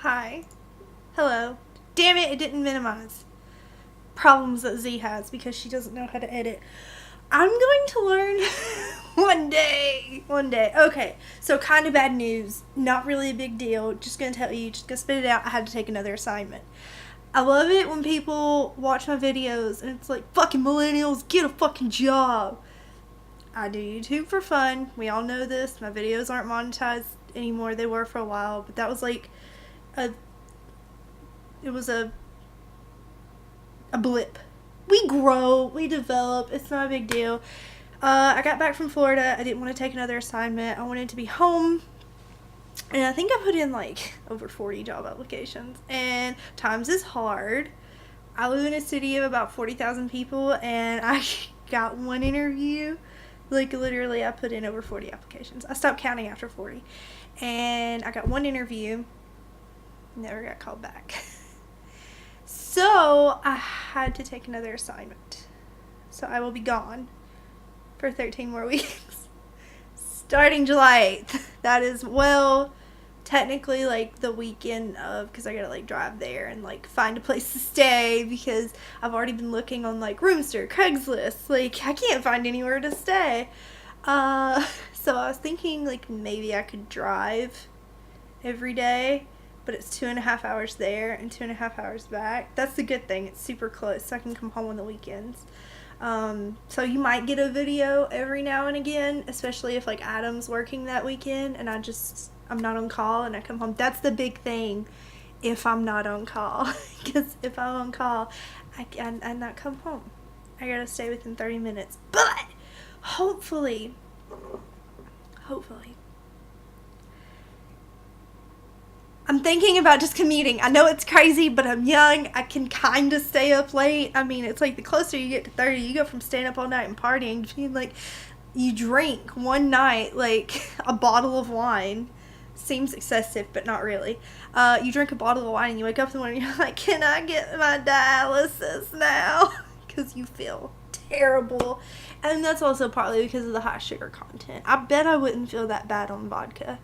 Hi. Hello. Damn it, it didn't minimize. Problems that Z has because she doesn't know how to edit. I'm going to learn one day. One day. Okay, so kind of bad news. Not really a big deal. Just gonna tell you, just gonna spit it out. I had to take another assignment. I love it when people watch my videos and it's like, fucking millennials, get a fucking job. I do YouTube for fun. We all know this. My videos aren't monetized anymore. They were for a while, but that was like a it was a blip. We grow, we develop. It's not a big deal. I got back from Florida. I didn't want to take another assignment. I wanted to be home. And I think I put in like over 40 job applications. And times is hard. I live in a city of about 40,000 people and I got one interview. Like literally I put in over 40 applications. I stopped counting after 40. And I got one interview. Never got called back. So I had to take another assignment. So I will be gone for 13 more weeks. Starting July 8th. That is, well, technically like the weekend of, because I gotta like drive there and like find a place to stay because I've already been looking on like Roomster, Craigslist. Like I can't find anywhere to stay. So I was thinking like maybe I could drive every day. But it's 2.5 hours there and 2.5 hours back. That's the good thing. It's super close, so I can come home on the weekends. So you might get a video every now and again, especially if like Adam's working that weekend and I'm not on call and I come home. That's the big thing if I'm not on call. Because if I'm on call, I not come home. I gotta stay within 30 minutes. But hopefully, I'm thinking about just commuting. I know it's crazy, but I'm young. I can kind of stay up late. I mean, it's like the closer you get to 30, you go from staying up all night and partying to being like, you drink one night, like a bottle of wine. Seems excessive, but not really. You drink a bottle of wine and you wake up in the morning and you're like, can I get my dialysis now? Because you feel terrible. And that's also partly because of the high sugar content. I bet I wouldn't feel that bad on vodka.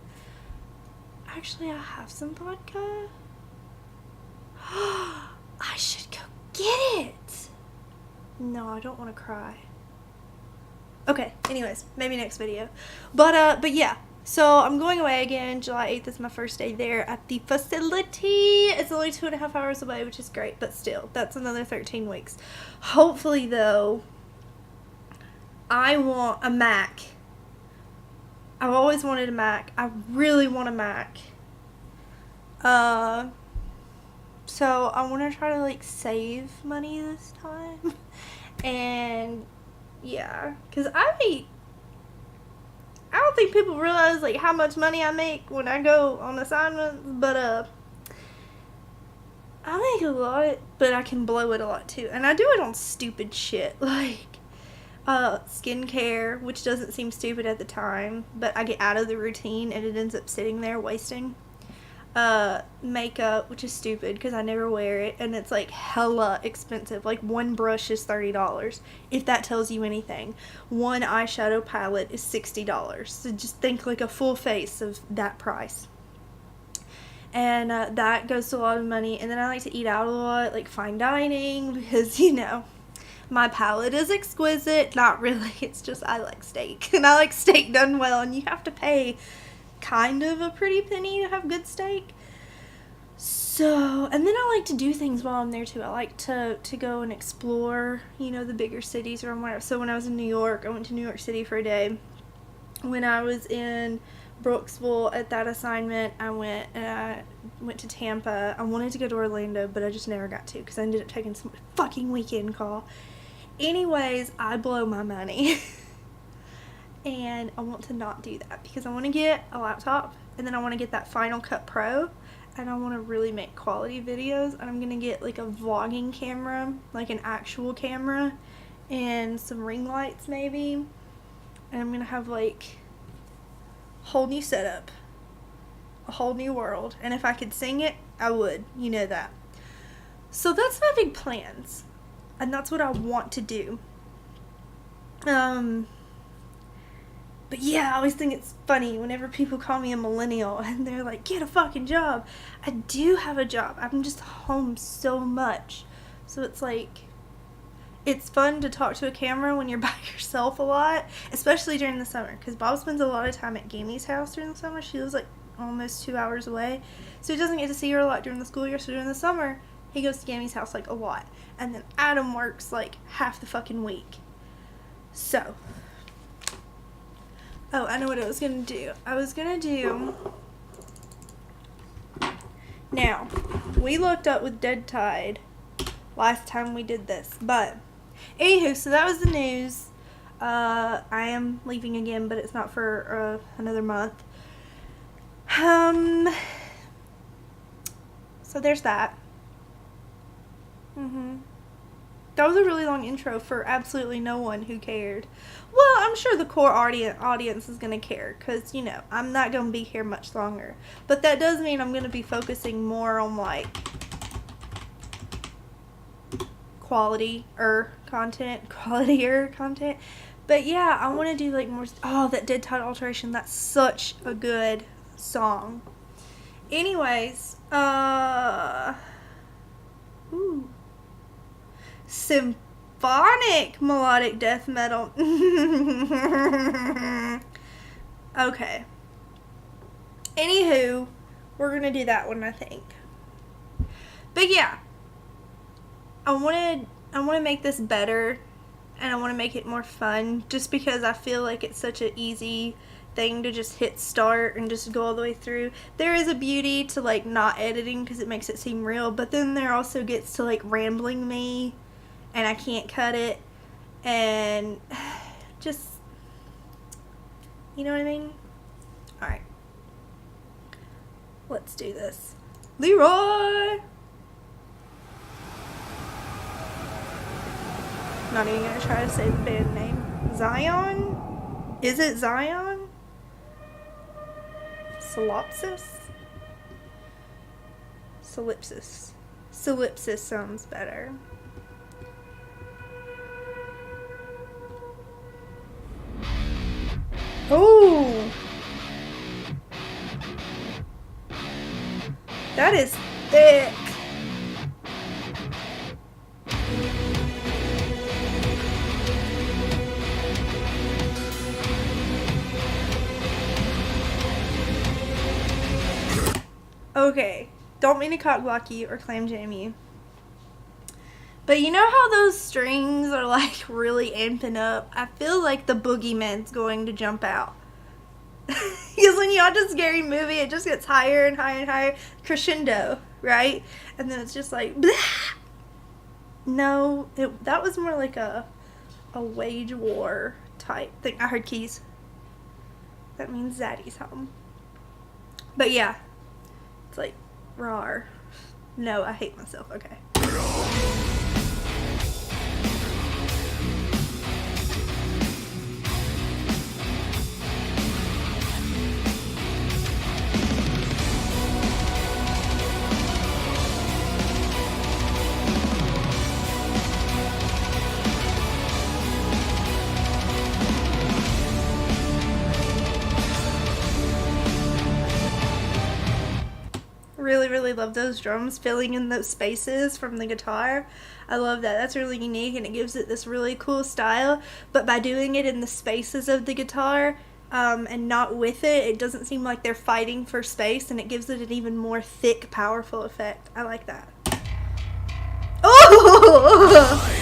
Actually, I have some vodka. I should go get it. No, I don't want to cry. Okay, anyways, maybe next video. But yeah. So I'm going away again. July 8th is my first day there at the facility. It's only 2.5 hours away, which is great, but still, that's another 13 weeks. Hopefully, though, I want a Mac. I've always wanted a Mac. I really want a Mac. So I want to try to like save money this time. And yeah, because I don't think people realize like how much money I make when I go on assignments, but I make a lot, but I can blow it a lot too. And I do it on stupid shit like skincare, which doesn't seem stupid at the time, but I get out of the routine and it ends up sitting there wasting. Makeup, which is stupid because I never wear it, and it's like hella expensive. Like one brush is $30, if that tells you anything. One eyeshadow palette is $60, so just think like a full face of that price. And that goes to a lot of money. And then I like to eat out a lot, like fine dining, because you know my palate is exquisite. Not really, it's just I like steak and I like steak done well, and you have to pay kind of a pretty penny to have good steak. So, and then I like to do things while I'm there too. I like to go and explore, you know, the bigger cities or whatever. So when I was in New York, I went to New York City for a day. When I was in Brooksville at that assignment, I went to Tampa. I wanted to go to Orlando, but I just never got to because I ended up taking some fucking weekend call. Anyways, I blow my money. And I want to not do that because I want to get a laptop and then I want to get that Final Cut Pro and I want to really make quality videos, and I'm going to get like a vlogging camera, like an actual camera, and some ring lights maybe, and I'm going to have like a whole new setup, a whole new world, and if I could sing it, I would, you know that. So that's my big plans, and that's what I want to do. But yeah, I always think it's funny whenever people call me a millennial and they're like, get a fucking job. I do have a job. I'm just home so much. So it's like, it's fun to talk to a camera when you're by yourself a lot, especially during the summer. Because Bob spends a lot of time at Gammy's house during the summer. She lives like almost 2 hours away. So he doesn't get to see her a lot during the school year. So during the summer, he goes to Gammy's house like a lot. And then Adam works like half the fucking week. So... oh, I know what I was going to do. I was going to do... now, we looked up with Dead Tide last time we did this. But, anywho, so that was the news. I am leaving again, but it's not for another month. So there's that. That was a really long intro for absolutely no one who cared. Well, I'm sure the core audience is going to care because, you know, I'm not going to be here much longer. But that does mean I'm going to be focusing more on, like, quality-er content. But, yeah, I want to do, like, more... oh, that Dead Tide Alteration. That's such a good song. Anyways, ooh. Symphonic melodic death metal. Okay. Anywho, we're gonna do that one, I think. But yeah, I wanna make this better, and I wanna make it more fun, just because I feel like it's such an easy thing to just hit start and just go all the way through. There is a beauty to like not editing because it makes it seem real, but then there also gets to like rambling me. And I can't cut it, and just, you know what I mean? Alright. Let's do this. Leroy! Not even gonna try to say the band name. Xaon? Is it Xaon? Solipsis? Solipsis. Solipsis sounds better. Oh, that is thick. Okay, don't mean to cock block you or clam jam you. But you know how those strings are like really amping up? I feel like the boogeyman's going to jump out. Because when you watch a scary movie, it just gets higher and higher and higher. Crescendo, right? And then it's just like, bleh! No, that was more like a wage war type thing. I heard keys. That means Zaddy's home. But yeah, it's like, rawr. No, I hate myself. Okay. Really love those drums filling in those spaces from the guitar. I love that. That's really unique, and it gives it this really cool style, but by doing it in the spaces of the guitar and not with it, it doesn't seem like they're fighting for space, and it gives it an even more thick, powerful effect. I like that. Oh!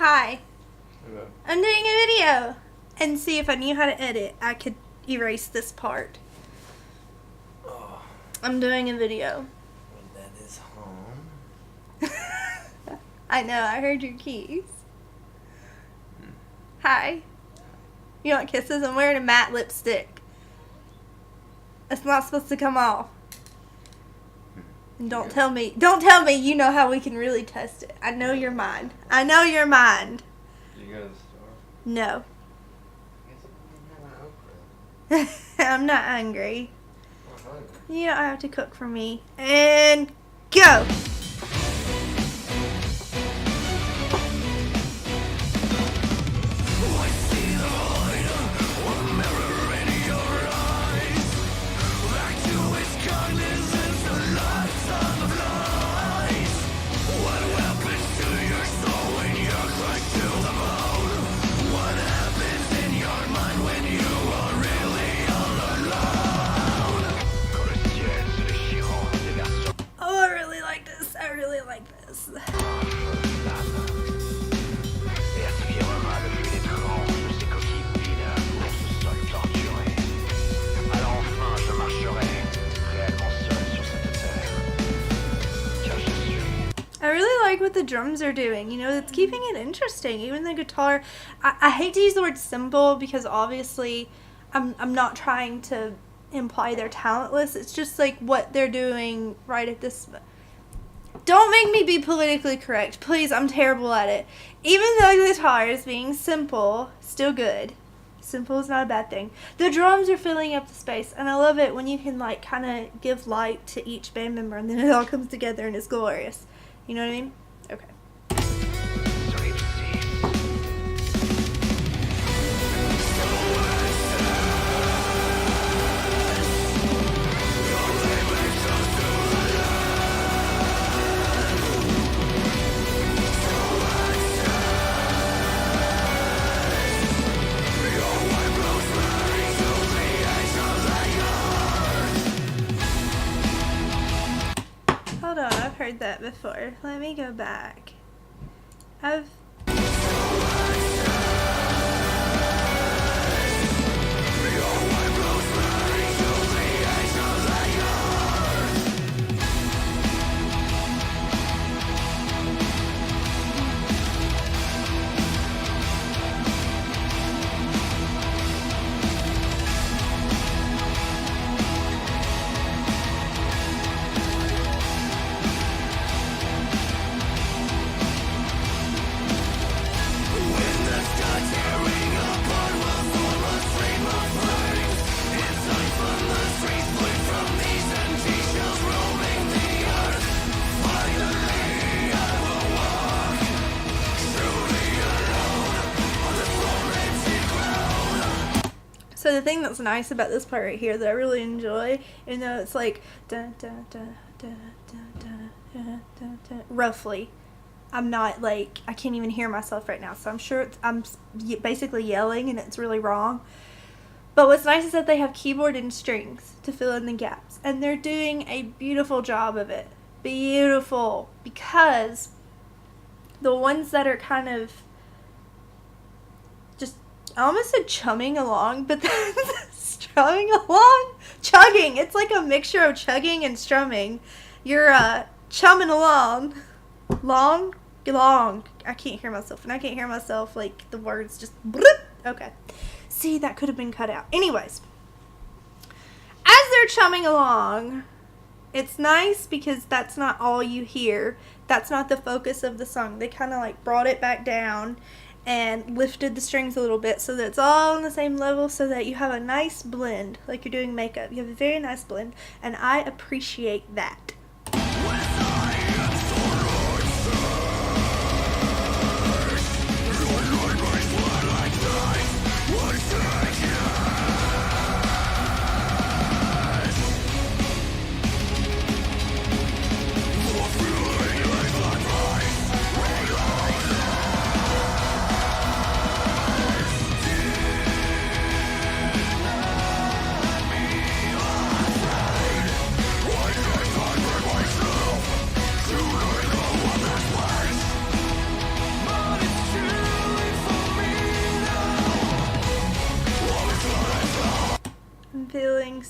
Hi. Hello. I'm doing a video. And see, if I knew how to edit, I could erase this part. Oh, I'm doing a video. when that is home. I know, I heard your keys. Hi. You want kisses? I'm wearing a matte lipstick. It's not supposed to come off. And don't tell me you know how we can really test it. I know your mind. I know your mind. You go to the store? No. I guess I'm not hungry. I'm hungry. You don't have to cook for me. And go! Oh, I really like this. I really like this. I really like what the drums are doing. You know, it's keeping it interesting. Even the guitar, I hate to use the word simple because obviously I'm not trying to imply they're talentless. It's just like what they're doing right at this. Don't make me be politically correct. Please, I'm terrible at it. Even though the guitar is being simple, still good. Simple is not a bad thing. The drums are filling up the space, and I love it when you can like kind of give light to each band member and then it all comes together and it's glorious. You know what I mean? Okay. Hold on, I've heard that before. Let me go back. So the thing that's nice about this part right here that I really enjoy, even though it's like dun, dun, dun, dun, dun, dun, dun, dun, dun, roughly, I'm not like, I can't even hear myself right now, so I'm sure I'm basically yelling and it's really wrong. But what's nice is that they have keyboard and strings to fill in the gaps, and they're doing a beautiful job of it. Beautiful, because the ones that are kind of just, I almost said chumming along, but that's strumming along? Chugging. It's like a mixture of chugging and strumming. You're chumming along. Long. I can't hear myself, and I can't hear myself, like, the words just, bloop. Okay. See, that could have been cut out. Anyways, as they're chumming along, it's nice because that's not all you hear. That's not the focus of the song. They kind of like brought it back down and lifted the strings a little bit so that it's all on the same level so that you have a nice blend, like you're doing makeup. You have a very nice blend, and I appreciate that.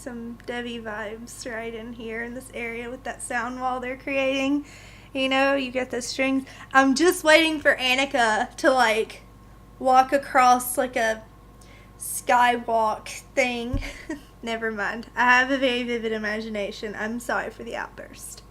some Debbie vibes right in here in this area with that sound wall they're creating. You know, you get the strings. I'm just waiting for Annika to, like, walk across, like, a skywalk thing. Never mind. I have a very vivid imagination. I'm sorry for the outburst.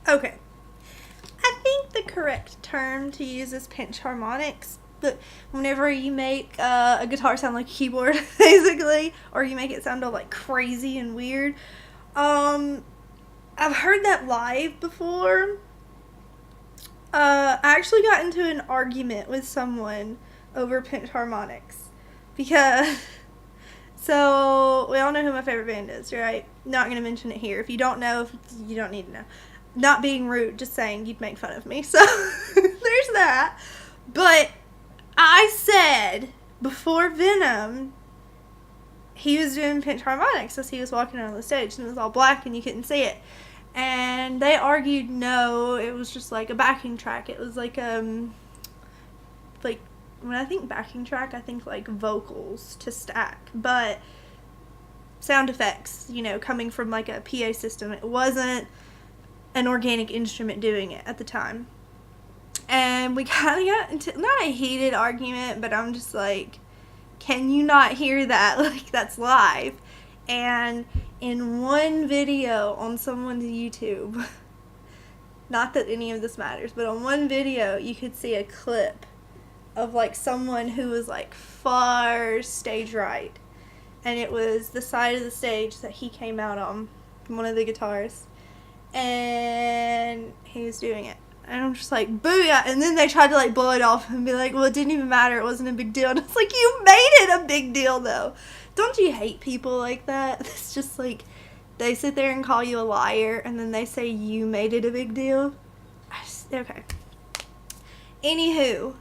Okay. I think the correct term to use is pinch harmonics. But whenever you make a guitar sound like a keyboard, basically, or you make it sound all like crazy and weird, I've heard that live before. I actually got into an argument with someone over pinch harmonics because. So we all know who my favorite band is, right? Not gonna mention it here. If you don't know, you don't need to know. Not being rude, just saying you'd make fun of me. So there's that. But I said before Venom, he was doing pinch harmonics as he was walking on the stage, and it was all black and you couldn't see it. And they argued no, it was just like a backing track. It was like when I think backing track, I think like vocals to stack, but sound effects, you know, coming from like a PA system. It wasn't an organic instrument doing it at the time. And we kind of got into, not a heated argument, but I'm just like, can you not hear that? Like, that's live. And in one video on someone's YouTube, not that any of this matters, but on one video, you could see a clip of like someone who was like far stage right. And it was the side of the stage that he came out on, one of the guitars. And he was doing it. And I'm just like, booyah. And then they tried to like blow it off and be like, well, it didn't even matter. It wasn't a big deal. And it's like, you made it a big deal though. Don't you hate people like that? It's just like, they sit there and call you a liar and then they say you made it a big deal. Okay. Anywho,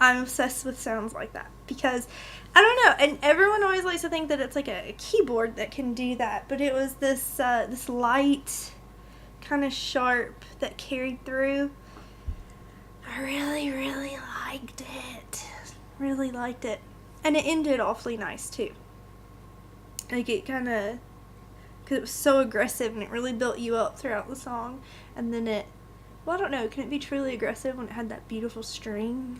I'm obsessed with sounds like that because I don't know, and everyone always likes to think that it's like a keyboard that can do that, but it was this this light, kind of sharp that carried through. I really, really liked it. Really liked it, and it ended awfully nice too. Like it kind of, because it was so aggressive and it really built you up throughout the song, and then it, well, I don't know, can it be truly aggressive when it had that beautiful string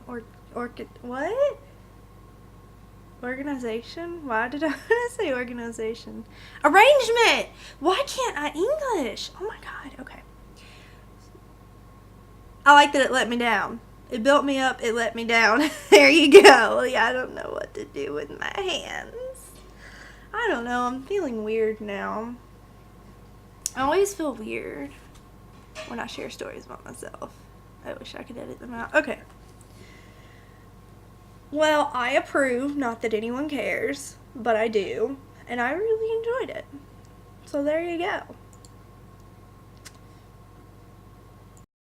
what? Organization? Why did I say organization? Arrangement! Why can't I English? Oh my god, okay. I like that it let me down. It built me up, it let me down. There you go. Yeah, I don't know what to do with my hands. I don't know, I'm feeling weird now. I always feel weird when I share stories about myself. I wish I could edit them out. Okay. Well, I approve, not that anyone cares, but I do, and I really enjoyed it. So there you go.